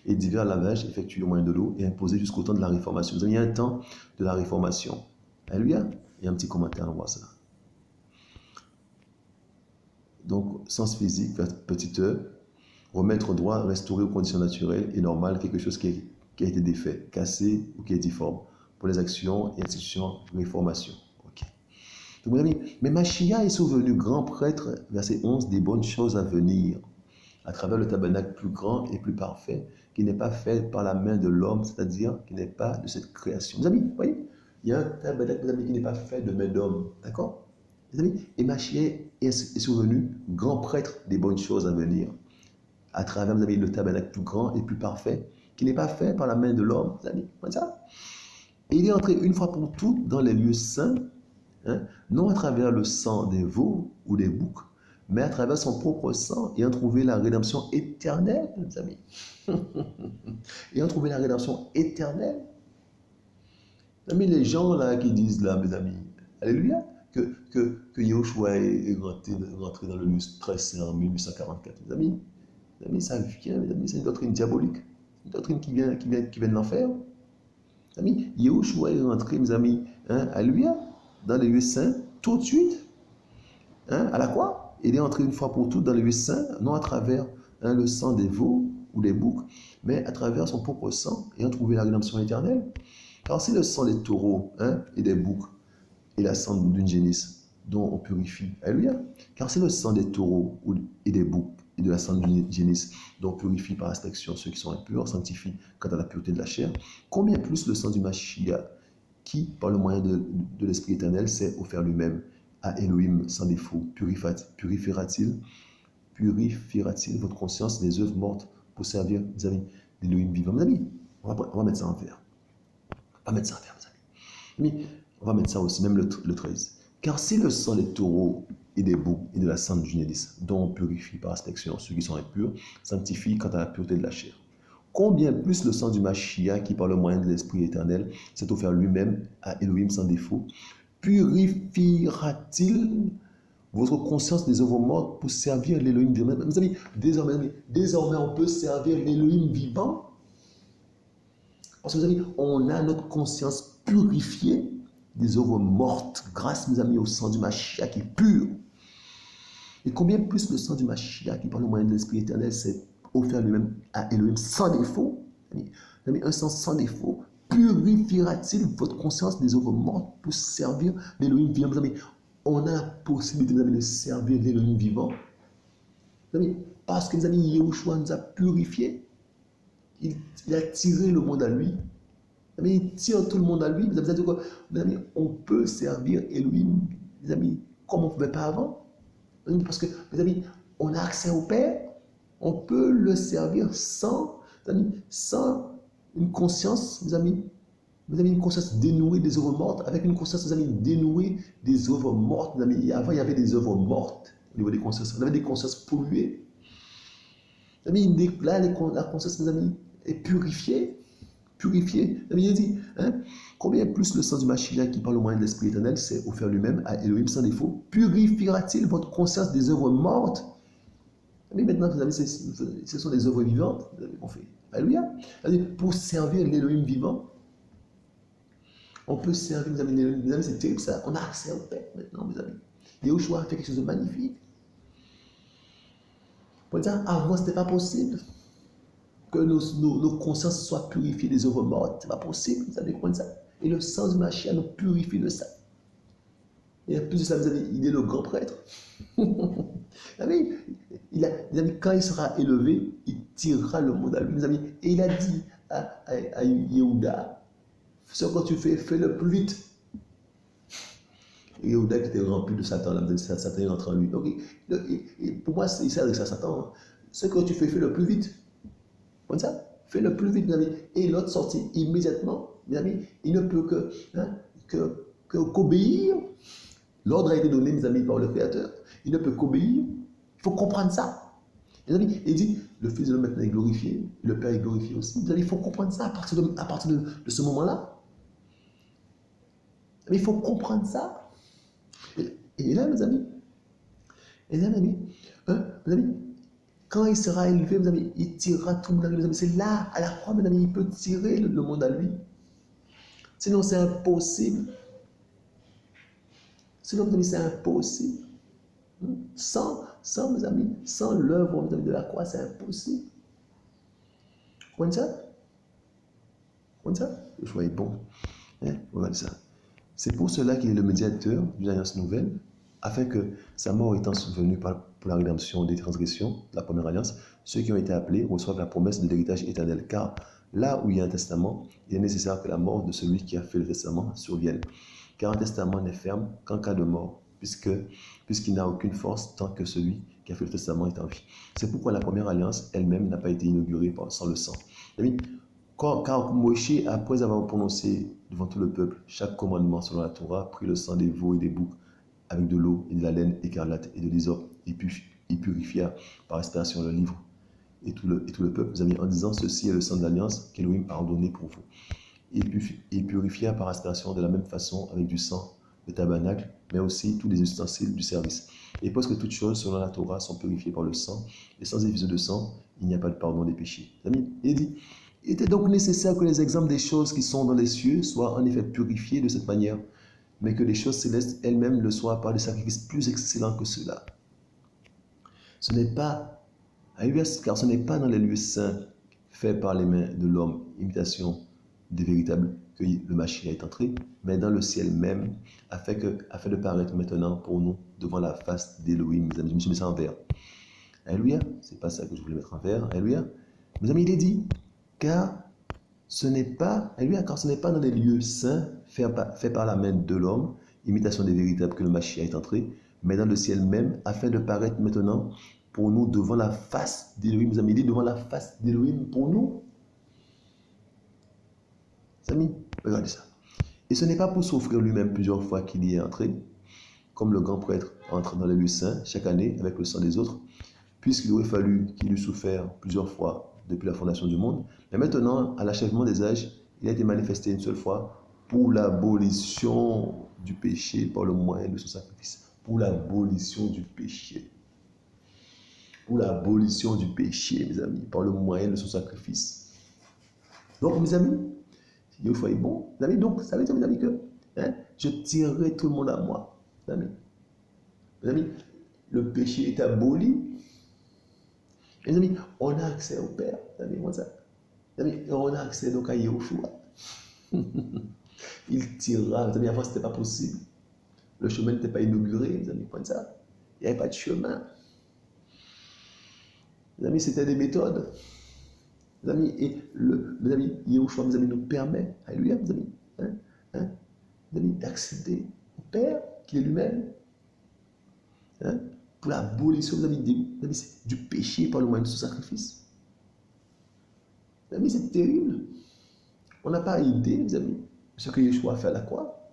et divers lavages effectués au moyen de l'eau et imposés jusqu'au temps de la Réformation. Vous avez un temps de la Réformation. Alléluia. Il y a un petit commentaire, on voit ça. Donc, sens physique, petit e, remettre au droit, restaurer aux conditions naturelles et normales quelque chose qui a été défait, cassé ou qui est difforme, pour les actions et institutions réformation. Ok. Donc, mes amis, mais Machia est souvenu grand prêtre, verset 11, des bonnes choses à venir, à travers le tabernacle plus grand et plus parfait, qui n'est pas fait par la main de l'homme, c'est-à-dire qui n'est pas de cette création. Mes amis, vous voyez, il y a un tabernacle, mes amis, qui n'est pas fait de main d'homme, d'accord? Mes amis, et Machia est souvenu grand prêtre des bonnes choses à venir, à travers, mes amis, le tabernacle plus grand et plus parfait, qui n'est pas fait par la main de l'homme, mes amis, comme ça. Et il est entré une fois pour toutes dans les lieux saints, non à travers le sang des veaux ou des boucs, mais à travers son propre sang, ayant trouvé la rédemption éternelle, mes amis. Ayant trouvé la rédemption éternelle. Mes amis, les gens là qui disent là, mes amis, Alléluia. Que Yahushua est rentré dans le lieu très saint en 1844. Mes amis, ça vient, mes amis, c'est une doctrine diabolique. Une doctrine qui vient de l'enfer. Mes amis, Yahushua est rentré, mes amis, hein, alléluia, dans les lieux saints, tout de suite, hein, à la croix. Il est entré une fois pour toutes dans les lieux saints, non à travers le sang des veaux ou des boucs, mais à travers son propre sang, ayant trouvé la rédemption éternelle. Car c'est le sang des taureaux, hein, et des boucs et la sang d'une génisse dont on purifie. Alléluia. Car c'est le sang des taureaux et des boucs et de la sang d'une génisse dont on purifie par aspersion ceux qui sont impurs, sanctifie quant à la pureté de la chair. Combien plus le sang du Mashiach qui, par le moyen de l'Esprit éternel, s'est offert lui-même à Elohim sans défaut, purifiera-t-il votre conscience des œuvres mortes pour servir, mes amis, d'Elohim vivant. Mes amis, on va mettre ça en vert. On va mettre ça en vert, mes amis. Mais on va mettre ça aussi, même le 13. Car si le sang des taureaux et des boucs et de la sang du génisse, dont on purifie par inspection ceux qui sont impurs, sanctifie quant à la pureté de la chair, combien plus le sang du Mashiach qui, par le moyen de l'Esprit éternel, s'est offert lui-même à Elohim sans défaut, purifiera-t-il votre conscience des œuvres mortes pour servir l'Elohim vivant. Mes amis, désormais on peut servir l'Elohim vivant. Parce que, mes amis, on a notre conscience purifiée des œuvres mortes grâce, mes amis, au sang du Mashiach qui est pur. Et combien plus le sang du Mashiach qui, par le moyen de l'Esprit éternel, s'est offert lui-même à Elohim sans défaut, un sang sans défaut, purifiera-t-il votre conscience des œuvres mortes pour servir l'Elohim vivant. Mes amis, on a la possibilité, mes amis, de servir l'Elohim vivant. Mes amis, parce que, mes amis, Yahushua nous a purifiés. Il a tiré le monde à lui. Mes amis, il tire tout le monde à lui. Mes amis, on peut servir Elohim, mes amis, comme on ne pouvait pas avant. Parce que, mes amis, on a accès au Père. On peut le servir sans une conscience, mes amis, une conscience dénouée des œuvres mortes, avec une conscience, mes amis, dénouée des œuvres mortes. Mes amis. Avant, il y avait des œuvres mortes au niveau des consciences. On avait des consciences polluées. Mes amis, là, la conscience, mes amis, est purifiée. Mes amis, il dit, hein, combien plus le sang du Mashiach qui, par le moyen de l'Esprit éternel, s'est offert lui-même à Elohim sans défaut, purifiera-t-il votre conscience des œuvres mortes? Mais maintenant, mes amis, ce sont des œuvres vivantes qu'on fait. Alléluia. Pour servir l'Elohim vivant, on peut servir, mes amis, c'est terrible ça. On a accès au Père maintenant, mes amis. Yahushua a fait quelque chose de magnifique. Pour dire, avant, ce n'était pas possible que nos consciences soient purifiées des œuvres mortes. Ce n'est pas possible, vous savez comment ça. Et le sang du Mashiach nous purifie de ça. Et en plus de ça, mes amis, il est le grand prêtre. Mes amis, quand il sera élevé, il tirera le monde à lui, mes amis. Et il a dit à Yehuda, ce que tu fais, fais-le plus vite. Et Yehuda qui était rempli de Satan, là, Satan est rentré en lui. Donc, pour moi, il s'adresse à Satan. Hein. Ce que tu fais, fais-le plus vite. Comme ça, fais-le plus vite, mes amis. Et l'autre sortit immédiatement, mes amis. Il ne peut qu'obéir. L'ordre a été donné, mes amis, par le Créateur. Il ne peut qu'obéir. Il faut comprendre ça. Mes amis, il dit, le Fils de l'homme maintenant est glorifié, le Père est glorifié aussi. Mes amis, il faut comprendre ça à partir de ce moment-là. Mais il faut comprendre ça. Et là, mes amis, mes amis, quand il sera élevé, mes amis, il tirera tout le monde à lui, mes amis. C'est là, à la croix, mes amis, il peut tirer le monde à lui. Sinon, c'est impossible. Sinon, mes amis, c'est impossible. Sans mes amis, sans l'œuvre, mes amis, de la croix, c'est impossible. Vous comprenez ça? Vous comprenez ça? Le choix est bon. Hein? Voilà ça. C'est pour cela qu'il est le médiateur d'une alliance nouvelle, afin que sa mort étant survenue pour la rédemption des transgressions de la première alliance, ceux qui ont été appelés reçoivent la promesse de l'héritage éternel. Car là où il y a un testament, il est nécessaire que la mort de celui qui a fait le testament survienne. Car un testament n'est ferme qu'en cas de mort, puisqu'il n'a aucune force tant que celui qui a fait le testament est en vie. C'est pourquoi la première alliance elle-même n'a pas été inaugurée sans le sang. Car Moïse, après avoir prononcé devant tout le peuple chaque commandement selon la Torah, prit le sang des veaux et des boucs avec de l'eau et de la laine écarlate et de l'hysope, et purifia par aspiration le livre et tout le peuple, mes amis, en disant, ceci est le sang de l'alliance qu'Élohim a ordonné pour vous. Et purifia par aspiration de la même façon avec du sang le tabernacle, mais aussi tous les ustensiles du service. Et parce que toutes choses, selon la Torah, sont purifiées par le sang, et sans effusion de sang, il n'y a pas de pardon des péchés. Amis, il dit, il était donc nécessaire que les exemples des choses qui sont dans les cieux soient en effet purifiés de cette manière, mais que les choses célestes elles-mêmes le soient par des sacrifices plus excellents que ceux-là. Ce n'est pas, car ce n'est pas dans les lieux saints faits par les mains de l'homme, imitation des véritables, que le Mashiach est entré, mais dans le ciel même, afin de paraître maintenant pour nous devant la face d'Élohim. Mes amis, je me suis mis ça en vert. Alléluia, c'est pas ça que je voulais mettre en vert. Alléluia. Mes amis, il est dit, car ce n'est pas, alléluia, car ce n'est pas dans les lieux saints faits par la main de l'homme, imitation des véritables, que le Mashiach est entré, mais dans le ciel même, afin de paraître maintenant pour nous devant la face d'Élohim. Mes amis, il dit devant la face d'Élohim pour nous. Mes amis, regardez ça. Et ce n'est pas pour s'offrir lui-même plusieurs fois qu'il y est entré, comme le grand prêtre entre dans les lieux saints chaque année avec le sang des autres, puisqu'il aurait fallu qu'il eût souffert plusieurs fois depuis la fondation du monde. Mais maintenant, à l'achèvement des âges, il a été manifesté une seule fois pour l'abolition du péché par le moyen de son sacrifice. Pour l'abolition du péché. Pour l'abolition du péché, mes amis, par le moyen de son sacrifice. Donc, mes amis, Dieu soit bon. Mes amis, donc, ça veut dire, mes amis, que je tirerai tout le monde à moi. Mes amis, le péché est aboli. Mes amis, on a accès au Père. Mes amis, ça. Mes amis, on a accès donc à Yahushua. Il tirera. Mes amis, avant, ce n'était pas possible. Le chemin n'était pas inauguré. Mes amis, ça. Il n'y avait pas de chemin. Mes amis, c'était des méthodes. Mes amis, mes amis, Yahushua, mes amis, nous permet, alléluia, mes amis, mes amis, d'accéder au Père, qui est lui-même, pour l'abolition, mes amis, du péché par le moyen de son sacrifice. Mes amis, c'est terrible. On n'a pas idée, mes amis, de ce que Yeshua a fait à la croix.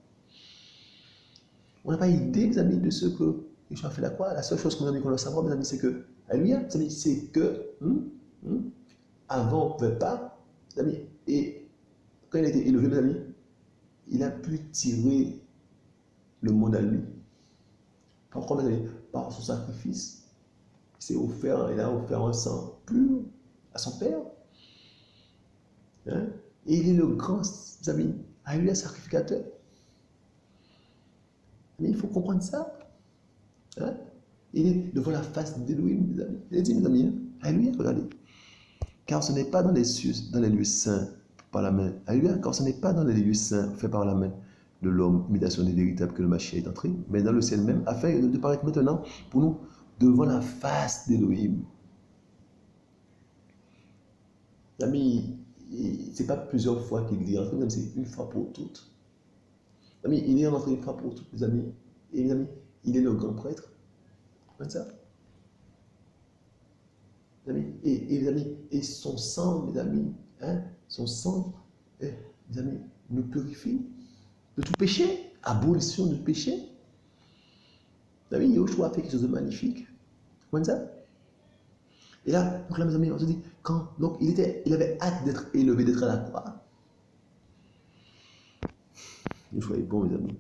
On n'a pas idée, mes amis, de ce que Yeshua a fait à la croix. La seule chose qu'on doit savoir, mes amis, c'est que, alléluia, mes amis, c'est que, avant, on ne pouvait pas, mes amis, et quand il a été élevé, mes amis, il a pu tirer le monde à lui. Pourquoi, mes amis? Par son sacrifice. Il a offert un sang pur à son Père. Et il est le grand, mes amis, alléluia, sacrificateur. Mais il faut comprendre ça. Il est devant la face d'Élohim, mes amis. Il a dit, mes amis, alléluia, regardez. Car ce n'est pas dans les lieux saints par la main. Alléluia, car ce n'est pas dans les lieux saints faits par la main de l'homme, imitation des véritables, que le Mashiach est entré, mais dans le ciel même, afin de paraître maintenant pour nous devant la face d'Élohim. Amis, ce n'est pas plusieurs fois qu'il est entré, c'est une fois pour toutes. Amis, il est entré une fois pour toutes, mes amis. Et mes amis, il est le grand prêtre. Comme ça. Et mes amis, et son sang, mes amis, son sang, mes amis, nous purifie de tout péché, abolition du péché. Mes amis, Yahushua a fait quelque chose de magnifique. Comme ça. Et là, donc là, mes amis, on se dit, donc il avait hâte d'être élevé, d'être à la croix. Yahushua est bon, mes amis.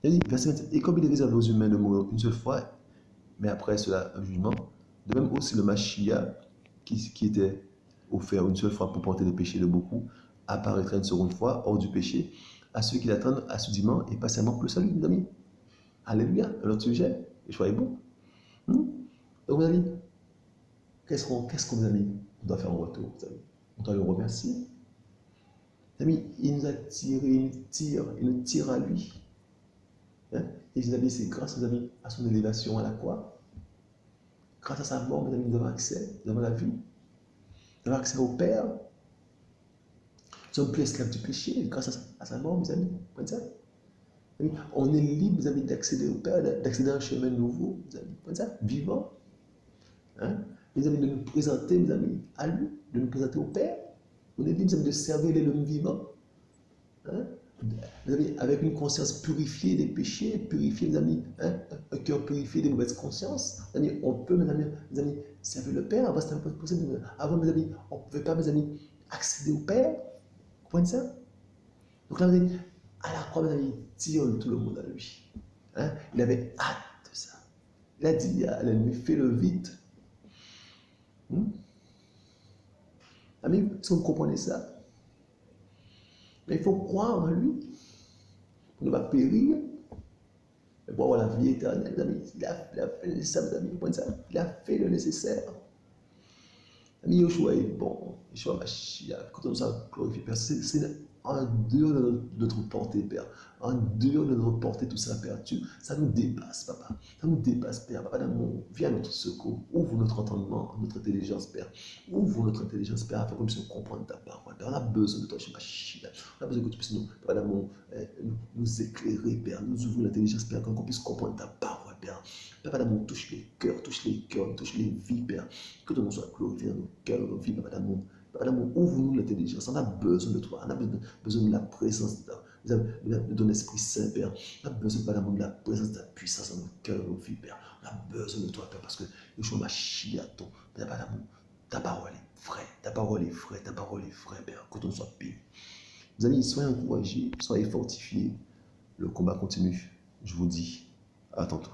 Il dit, verset 27, et comme il est réservé aux humains de mourir une seule fois, mais après cela, un jugement, de même aussi le Mashiach, qui était offert une seule fois pour porter les péchés de beaucoup, apparaîtra une seconde fois hors du péché à ceux qui l'attendent assidûment et patiemment pour le salut, mes amis. Alléluia, notre sujet, Yeshua est bon. Donc, mes amis, qu'est-ce qu'on, mes amis, on doit faire en retour, mes amis? On doit le remercier. Mes amis, il nous a tiré, il nous tire à lui. Et mes amis, c'est grâce, mes amis, à son élévation à la croix. Grâce à sa mort, mes amis, nous avons accès, nous avons la vie. Nous avons accès au Père. Nous sommes plus esclaves du péché grâce à sa mort, mes amis. Comme ça. On est libre, mes amis, d'accéder au Père, d'accéder à un chemin nouveau, mes amis. Comme ça, vivant. Mes amis, de nous présenter, mes amis, à lui, de nous présenter au Père. On est libre, mes amis, de servir l'homme vivant. Mes amis, avec une conscience purifiée des péchés, purifiée, mes amis, un cœur purifié des mauvaises consciences. Mes amis, on peut, mes amis, servir le Père. Avant, c'était pas possible. Avant, mes amis, on ne pouvait pas, mes amis, accéder au Père. Vous comprenez ça? Donc là, mes amis, à la croix, mes amis, il tire tout le monde à lui. Hein? Il avait hâte de ça. Il a dit à l'ennemi, fais-le vite. Amis, si vous comprenez ça, mais il faut croire en lui pour ne pas périr, mais pour avoir la vie éternelle, mes amis. Il a fait le nécessaire, mes amis. Vous comprenez ça? Il a fait le nécessaire. Ami, Yoshua est bon. Yoshua Mashiach, quand on nous a glorifié, Père, c'est en dehors de notre portée, Père. En dehors de notre portée, tout ça, Père. Ça nous dépasse, Papa. Ça nous dépasse, Père. Papa d'amour, viens à notre secours. Ouvre notre entendement, notre intelligence, Père. Ouvre notre intelligence, Père, afin qu'on puisse comprendre ta parole. Père, on a besoin de toi, Yoshua Mashiach. On a besoin que tu puisses nous, Papa d'amour, nous éclairer, Père. Nous ouvrir l'intelligence, Père, qu'on puisse comprendre ta parole, Père. Papa d'amour, touche les cœurs, touche les vies, Père. Que ton nom soit glorifié dans nos cœurs, dans nos vies, Papa d'amour. Papa d'amour, ouvre-nous l'intelligence. On a besoin de toi. On a besoin de la présence de ton Esprit Saint, Père. On a besoin, Papa d'amour, de la présence de ta puissance dans nos cœurs, dans nos vies, Père. On a besoin de toi, Père, parce que Yeshua Mashiach, Papa d'amour, ta parole est vraie. Ta parole est vraie. Ta parole est vraie, Père. Que ton nom soit béni. Mes amis, soyez encouragés, soyez fortifiés. Le combat continue. Je vous dis à tantôt.